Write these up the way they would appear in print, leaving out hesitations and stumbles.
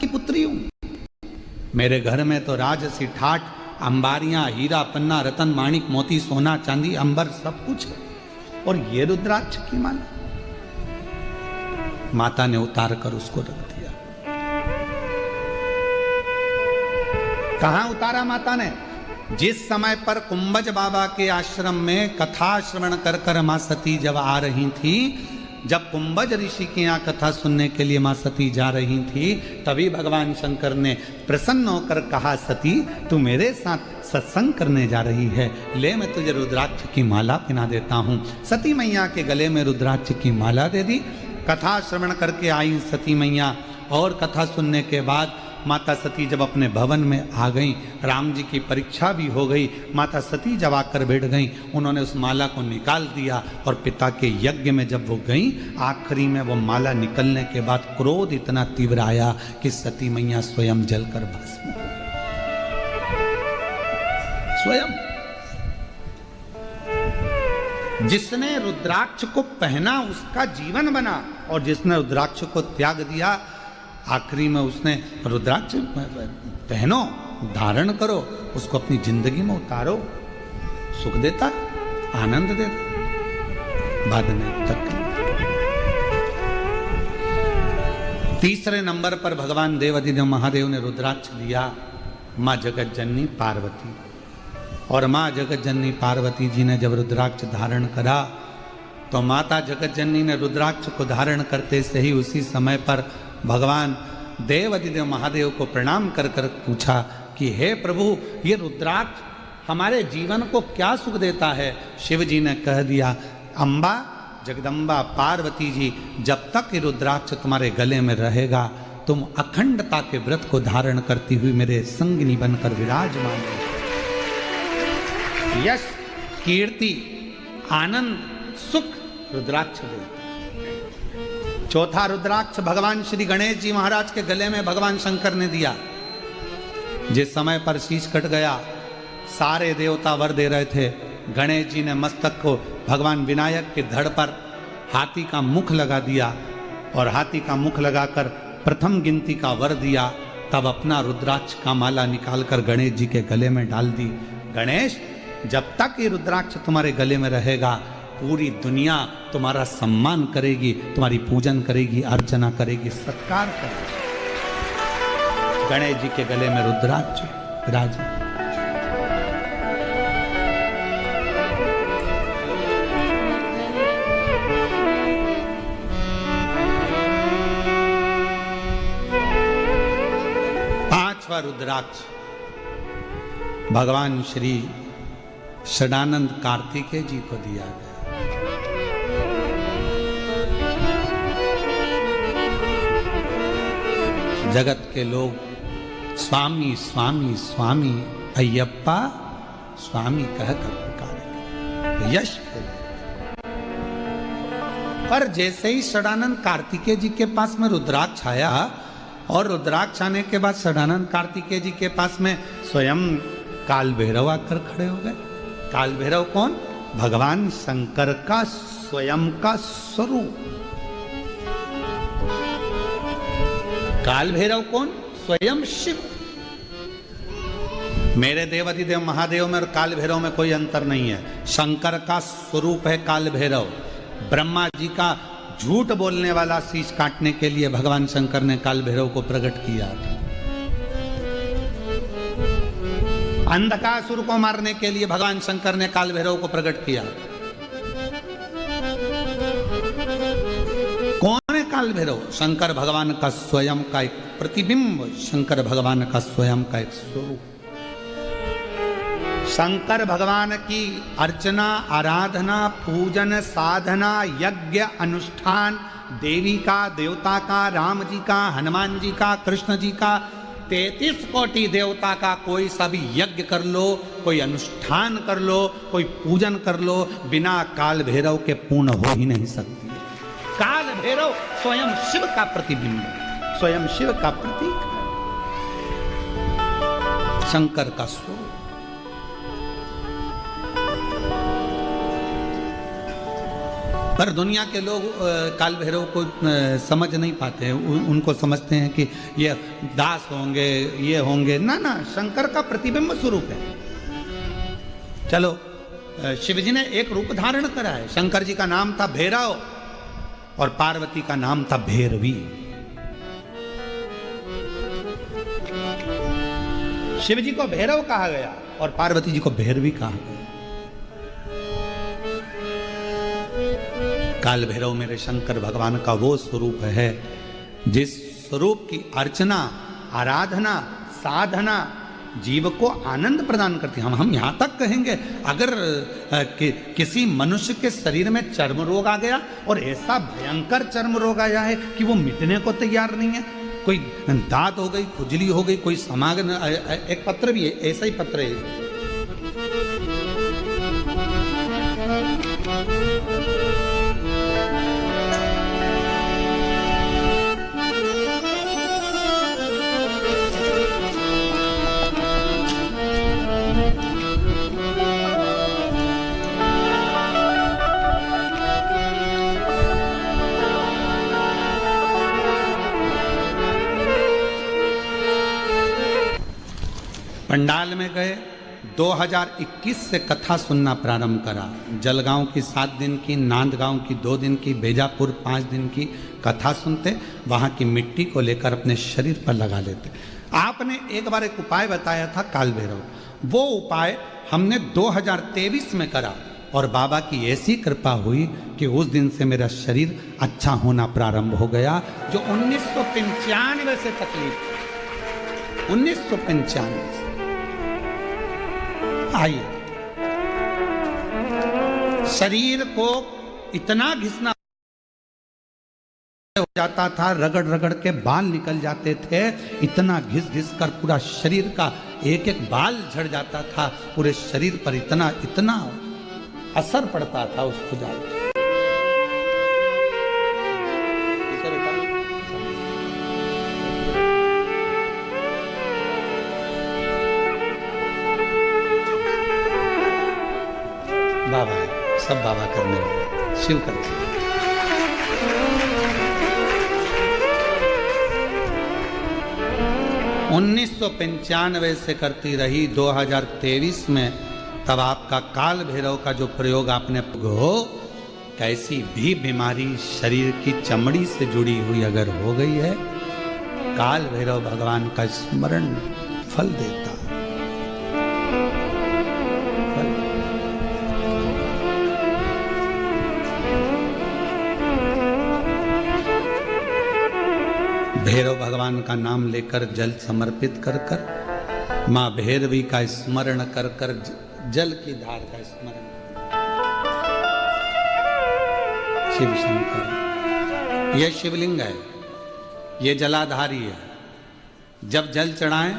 की पुत्री हूं। मेरे घर में तो राजसी ठाठ, अंबारियां, हीरा पन्ना, रतन माणिक मोती सोना चांदी अंबर सब कुछ है, और ये रुद्राक्ष की माला। माता ने उतार कर उसको रख दिया। कहां उतारा माता ने? जिस समय पर कुंभज बाबा के आश्रम में कथा श्रवण कर कर मां सती जब आ रही थी, जब कुंभज ऋषि के यहाँ कथा सुनने के लिए मां सती जा रही थी, तभी भगवान शंकर ने प्रसन्न होकर कहा, सती तू मेरे साथ सत्संग करने जा रही है, ले मैं तुझे रुद्राक्ष की माला पहना देता हूं। सती मैया के गले में रुद्राक्ष की माला दे दी। कथा श्रवण करके आई सती मैया, और कथा सुनने के बाद माता सती जब अपने भवन में आ गई, राम जी की परीक्षा भी हो गई, माता सती जब आकर बैठ गई, उन्होंने उस माला को निकाल दिया, और पिता के यज्ञ में जब वो गई, आखिरी में वो माला निकलने के बाद क्रोध इतना तीव्र आया कि सती मैया स्वयं जलकर भस्म हो गई। स्वयं जिसने रुद्राक्ष को पहना उसका जीवन बना, और जिसने रुद्राक्ष को त्याग दिया, आखिरी में उसने रुद्राक्ष पहनो, धारण करो, उसको अपनी जिंदगी में उतारो, सुख देता, आनंद देता, बाद में तकलीफ। तीसरे नंबर पर भगवान देवाधिदेव महादेव ने रुद्राक्ष दिया मां जगत जननी पार्वती। और मां जगत जननी पार्वती जी ने जब रुद्राक्ष धारण करा, तो माता जगत जननी ने रुद्राक्ष को धारण करते से ही उसी समय पर भगवान देवाधिदेव महादेव को प्रणाम कर कर पूछा कि हे प्रभु, ये रुद्राक्ष हमारे जीवन को क्या सुख देता है? शिव जी ने कह दिया, अम्बा जगदम्बा पार्वती जी, जब तक ये रुद्राक्ष तुम्हारे गले में रहेगा, तुम अखंडता के व्रत को धारण करती हुई मेरे संगिनी बनकर विराजमान हो। यश, कीर्ति, आनंद, सुख रुद्राक्ष देता। चौथा रुद्राक्ष भगवान श्री गणेश जी महाराज के गले में भगवान शंकर ने दिया। जिस समय पर शीश कट गया, सारे देवता वर दे रहे थे, गणेश जी ने मस्तक को भगवान विनायक के धड़ पर हाथी का मुख लगा दिया, और हाथी का मुख लगाकर प्रथम गिनती का वर दिया। तब अपना रुद्राक्ष का माला निकालकर गणेश जी के गले में डाल दी। गणेश, जब तक ये रुद्राक्ष तुम्हारे गले में रहेगा, पूरी दुनिया तुम्हारा सम्मान करेगी, तुम्हारी पूजन करेगी, अर्चना करेगी, सत्कार करेगी। गणेश जी के गले में रुद्राक्ष विराज। पांचवा रुद्राक्ष भगवान श्री षडानंद कार्तिकेय जी को दिया गया। जगत के लोग स्वामी स्वामी स्वामी अय्यप्पा स्वामी कहकर पुकारे, यश हो। पर जैसे ही षडानंद कार्तिकेय जी के पास में रुद्राक्ष आया, और रुद्राक्ष आने के बाद षडानंद कार्तिकेय जी के पास में स्वयं काल भैरव आकर खड़े हो गए। काल भैरव कौन? भगवान शंकर का स्वयं का स्वरूप। काल भैरव कौन? स्वयं शिव। मेरे देवाधिदेव महादेव में और काल भैरव में कोई अंतर नहीं है। शंकर का स्वरूप है काल भैरव। ब्रह्मा जी का झूठ बोलने वाला शीश काटने के लिए भगवान शंकर ने काल भैरव को प्रकट किया था। अंधकासुर को मारने के लिए भगवान शंकर ने काल भैरव को प्रकट किया। कौन है काल भैरव? शंकर भगवान का स्वयं का एक प्रतिबिंब, शंकर भगवान का स्वयं का एक स्वरूप। शंकर भगवान की अर्चना, आराधना, पूजन, साधना, यज्ञ, अनुष्ठान, देवी का, देवता का, राम जी का, हनुमान जी का, कृष्ण जी का, 33 कोटि देवता का कोई सा भी यज्ञ कर लो, कोई अनुष्ठान कर लो, कोई पूजन कर लो, बिना काल भैरव के पूर्ण हो ही नहीं सकती। काल भैरव स्वयं शिव का प्रतिबिंब, स्वयं शिव का प्रतीक, शंकर का स्वरूप। पर दुनिया के लोग काल भैरव को समझ नहीं पाते हैं। उनको समझते हैं कि ये दास होंगे, ये होंगे। ना ना, शंकर का प्रतिबिंब स्वरूप है। चलो, शिव जी ने एक रूप धारण करा है। शंकर जी का नाम था भैरव और पार्वती का नाम था भैरवी। शिव जी को भैरव कहा गया और पार्वती जी को भैरवी कहा गया। काल भैरव मेरे शंकर भगवान का वो स्वरूप है जिस स्वरूप की अर्चना, आराधना, साधना जीव को आनंद प्रदान करती है। हम यहां तक कहेंगे, अगर किसी मनुष्य के शरीर में चर्म रोग आ गया और ऐसा भयंकर चर्म रोग आया है कि वो मिटने को तैयार नहीं है, कोई दांत हो गई, खुजली हो गई, कोई समागम, एक पत्र भी है, ऐसा ही पत्र है। पंडाल में गए, 2021 से कथा सुनना प्रारंभ करा। जलगांव की 7 दिन की, नांदगांव की 2 दिन की, बेजापुर 5 दिन की कथा सुनते, वहाँ की मिट्टी को लेकर अपने शरीर पर लगा लेते। आपने एक बार एक उपाय बताया था काल भैरव, वो उपाय हमने 2023 में करा और बाबा की ऐसी कृपा हुई कि उस दिन से मेरा शरीर अच्छा होना प्रारंभ हो गया। जो 1995 से तकलीफ, 1995 से। आइए, शरीर को इतना घिसना हो जाता था, रगड़ रगड़ के बाल निकल जाते थे, इतना घिस घिस कर पूरा शरीर का एक एक बाल झड़ जाता था, पूरे शरीर पर इतना इतना असर पड़ता था उसको जाकर। बाबा है, सब बाबा करने वाले, शिव करते हैं। 1995 से करती रही, 2023 में तब आपका काल भैरव का जो प्रयोग आपने हो, कैसी भी बीमारी शरीर की चमड़ी से जुड़ी हुई अगर हो गई है, काल भैरव भगवान का स्मरण फल देता। भैरव भगवान का नाम लेकर जल समर्पित कर कर, माँ भैरवी का स्मरण कर कर, जल की धार का स्मरण। शिव शंकर, यह शिवलिंग है, ये जलाधारी है। जब जल चढ़ाएं,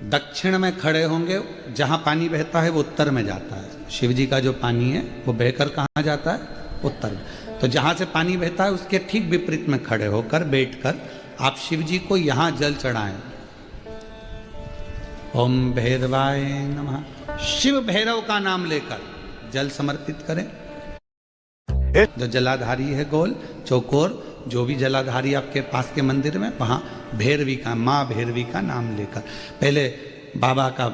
दक्षिण में खड़े होंगे, जहां पानी बहता है वो उत्तर में जाता है। शिव जी का जो पानी है वो बहकर कहाँ जाता है? उत्तर में। तो जहां से पानी बहता है उसके ठीक विपरीत में खड़े होकर, बैठकर आप शिव जी को यहां जल चढ़ाएं। ओम भैरवाय नमः, शिव भैरव का नाम लेकर जल समर्पित करें। जो जलाधारी है गोल चौकोर, जो भी जलाधारी आपके पास के मंदिर में, वहां भैरवी का, माँ भैरवी का नाम लेकर, पहले बाबा का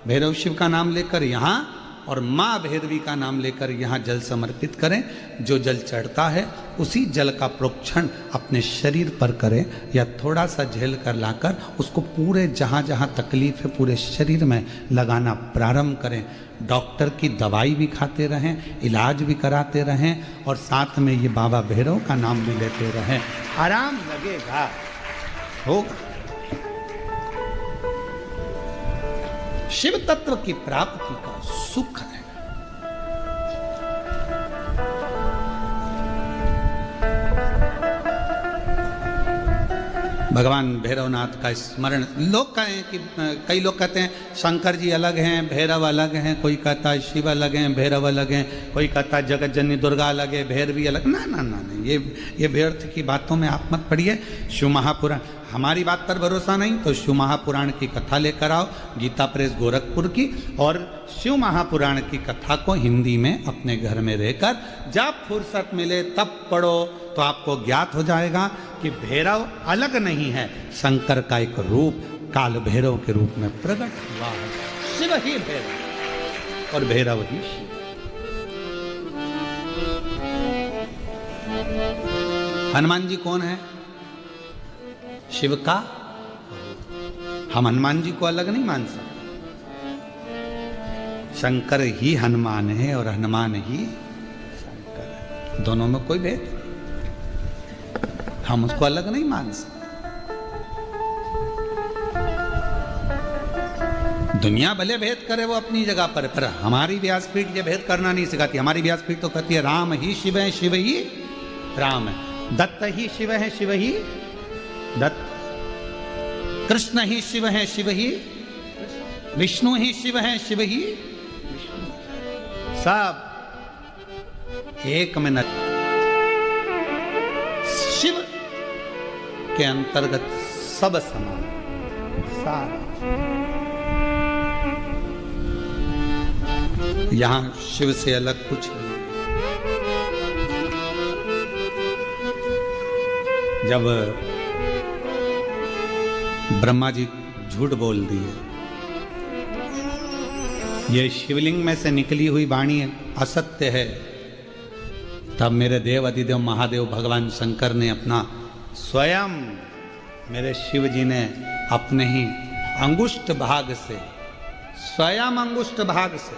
भैरव शिव का नाम लेकर यहाँ, और माँ भैरवी का नाम लेकर यहाँ जल समर्पित करें। जो जल चढ़ता है उसी जल का प्रोक्षण अपने शरीर पर करें, या थोड़ा सा झेल कर लाकर उसको पूरे जहाँ जहाँ तकलीफ है पूरे शरीर में लगाना प्रारंभ करें। डॉक्टर की दवाई भी खाते रहें, इलाज भी कराते रहें, और साथ में ये बाबा भैरव का नाम भी लेते रहें। आराम लगेगा, होगा। शिव तत्व की प्राप्ति का सुख है। भगवान भैरवनाथ का स्मरण, लोग कहें कि कई लोग कहते हैं शंकर जी अलग हैं, भैरव अलग हैं, कोई कहता है शिव अलग हैं, भैरव अलग हैं, कोई कहता है जगत जननी दुर्गा अलग है, भैरवी अलग। ना ना ना, ये व्यर्थ की बातों में आप मत पड़िए। शिव महापुराण हमारी बात पर भरोसा नहीं तो शिव महापुराण की कथा लेकर आओ, गीता प्रेस गोरखपुर की, और शिव महापुराण की कथा को हिंदी में अपने घर में रहकर जब फुर्सत मिले तब पढ़ो, तो आपको ज्ञात हो जाएगा कि भैरव अलग नहीं है, शंकर का एक रूप काल भैरव के रूप में प्रकट हुआ है। शिव ही भैरव और भैरव ही शिव। हनुमान जी कौन है? शिव का। हम हनुमान जी को अलग नहीं मान सकते। शंकर ही हनुमान है और हनुमान ही शंकर है, दोनों में कोई भेद नहीं, हम उसको अलग नहीं मान सकते। दुनिया भले भेद करे वो अपनी जगह पर हमारी व्यासपीठ ये भेद करना नहीं सिखाती। हमारी व्यासपीठ तो कहती है राम ही शिव है, शिव ही राम है, दत्त ही शिव है, शिव ही दत्त, कृष्ण ही शिव है, शिव ही विष्णु ही शिव है, शिव ही विष्णु, सब एक में शिव के अंतर्गत सब समान, सारा। यहां शिव से अलग कुछ नहीं। जब ब्रह्मा जी झूठ बोल दिए, ये शिवलिंग में से निकली हुई वाणी असत्य है, तब मेरे देव अधिदेव महादेव भगवान शंकर ने अपना स्वयं, मेरे शिव जी ने अपने ही अंगुष्ठ भाग से, स्वयं अंगुष्ठ भाग से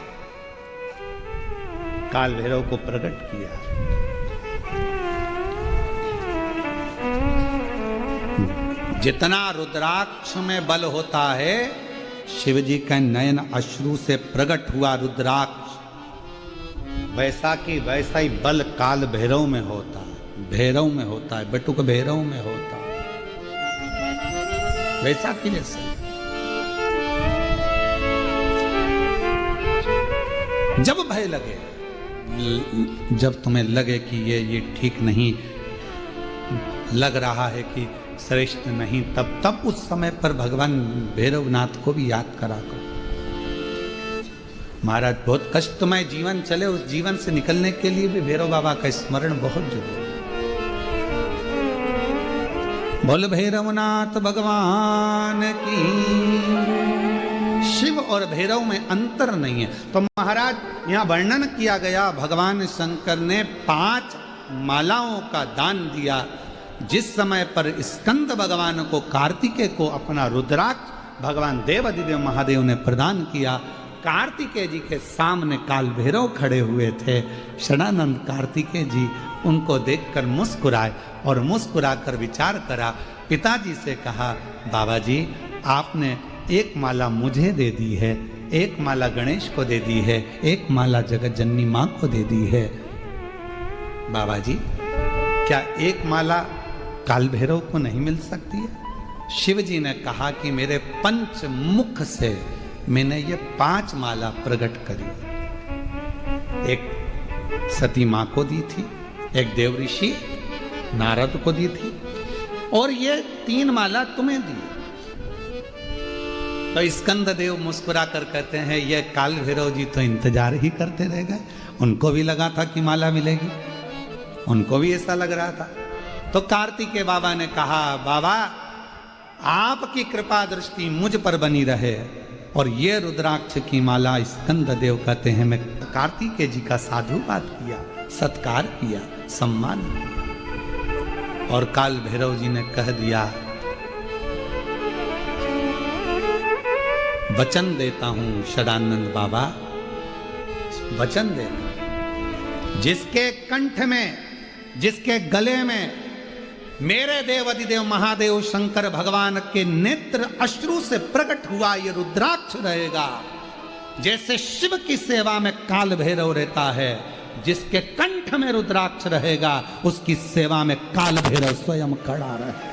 काल भैरव को प्रकट किया। जितना रुद्राक्ष में बल होता है, शिव जी का नयन अश्रु से प्रकट हुआ रुद्राक्ष, वैसा की वैसा ही बल काल भैरव में होता है, भैरव में होता है, बटुक भैरव में होता है, वैसा की वैसा। जब भय लगे, जब तुम्हें लगे कि ये ठीक नहीं लग रहा है, कि श्रेष्ठ नहीं, तब उस समय पर भगवान भैरवनाथ को भी याद करा करो। महाराज बहुत कष्टमय जीवन चले, उस जीवन से निकलने के लिए भी भैरव बाबा का स्मरण बहुत जरूरी है। बोल भैरवनाथ भगवान की। शिव और भैरव में अंतर नहीं है। तो महाराज यहाँ वर्णन किया गया, भगवान शंकर ने 5 मालाओं का दान दिया। जिस समय पर स्कंद भगवान को, कार्तिकेय को अपना रुद्राक्ष भगवान देव अधिदेव महादेव ने प्रदान किया। कार्तिकेय जी के सामने काल भैरव खड़े हुए थे। षडानंद कार्तिकेय जी उनको देखकर मुस्कुराए और मुस्कुराकर विचार करा। पिताजी से कहा, बाबा जी आपने एक माला मुझे दे दी है, एक माला गणेश को दे दी है, एक माला जगत जननी माँ को दे दी है। बाबा जी क्या एक माला काल भैरव को नहीं मिल सकती है? शिव जी ने कहा कि मेरे पंच मुख से मैंने ये 5 माला प्रकट करी। एक सती माँ को दी थी, एक देव ऋषि नारद को दी थी, और ये 3 माला तुम्हें दी। तो स्कंद देव मुस्कुरा कर कहते हैं, ये काल भैरव जी तो इंतजार ही करते रह गए, उनको भी लगा था कि माला मिलेगी, उनको भी ऐसा लग रहा था। तो कार्तिकेय बाबा ने कहा, बाबा आपकी कृपा दृष्टि मुझ पर बनी रहे, और ये रुद्राक्ष की माला स्कंद देव कहते हैं, मैं कार्तिकेय जी का साधुवाद किया, सत्कार किया, सम्मान किया। और काल भैरव जी ने कह दिया, वचन देता हूं षडानंद बाबा, वचन देता हूं, जिसके कंठ में, जिसके गले में मेरे देव अधिदेव महादेव शंकर भगवान के नेत्र अश्रु से प्रकट हुआ ये रुद्राक्ष रहेगा। जैसे शिव की सेवा में काल भैरव रहता है, जिसके कंठ में रुद्राक्ष रहेगा उसकी सेवा में काल भैरव स्वयं खड़ा रहे।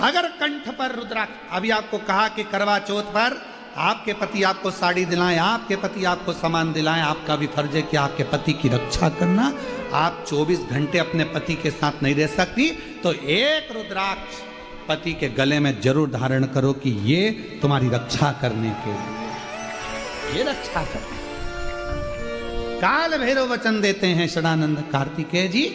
अगर कंठ पर रुद्राक्ष, अभी आपको कहा कि करवा चौथ पर आपके पति आपको साड़ी दिलाएं, आपके पति आपको सामान दिलाएं, आपका भी फर्ज है कि आपके पति की रक्षा करना, आप 24 घंटे अपने पति के साथ नहीं रह सकती, तो एक रुद्राक्ष पति के गले में जरूर धारण करो कि ये तुम्हारी रक्षा करने के लिए, ये रक्षा करने। काल भैरव वचन देते हैं षडानंद कार्तिकेय जी,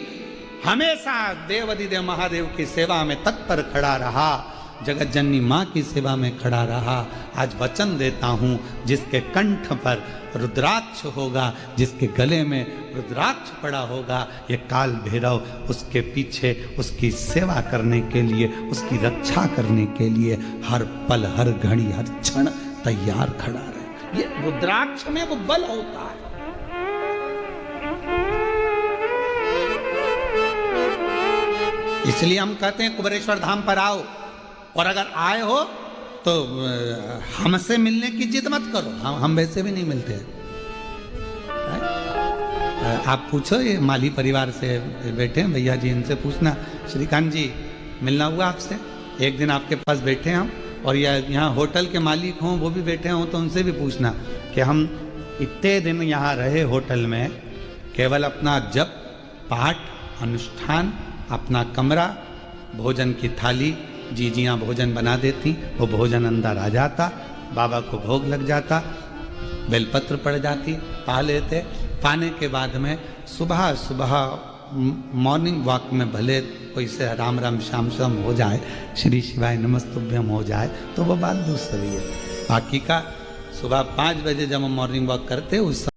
हमेशा देवाधिदेव महादेव की सेवा में तत्पर खड़ा रहा, जगत जननी माँ की सेवा में खड़ा रहा। आज वचन देता हूँ, जिसके कंठ पर रुद्राक्ष होगा, जिसके गले में रुद्राक्ष पड़ा होगा, ये काल भैरव उसके पीछे उसकी सेवा करने के लिए, उसकी रक्षा करने के लिए हर पल, हर घड़ी, हर क्षण तैयार खड़ा रहे। ये रुद्राक्ष में वो बल होता है। इसलिए हम कहते हैं कुबेरेश्वर धाम पर आओ, और अगर आए हो तो हमसे मिलने की जिद मत करो, हम वैसे भी नहीं मिलते हैं। आप पूछो, ये माली परिवार से बैठे हैं भैया जी, इनसे पूछना, श्रीकांत जी मिलना हुआ आपसे? एक दिन आपके पास बैठे हम, और यहाँ होटल के मालिक हों वो भी बैठे हों, तो उनसे भी पूछना कि हम इतने दिन यहाँ रहे होटल में, केवल अपना जप पाठ अनुष्ठान, अपना कमरा, भोजन की थाली, जीजियाँ भोजन बना देती, वो भोजन अंदर आ जाता, बाबा को भोग लग जाता, बेलपत्र पड़ जाती, पा लेते। पाने के बाद में सुबह सुबह मॉर्निंग वॉक में भले कोई से राम राम श्याम श्याम हो जाए, श्री शिवाय नमस्तुभ्यम हो जाए, तो वो बात दूसरी है। बाकी का सुबह 5 बजे जब हम मॉर्निंग वॉक करते उस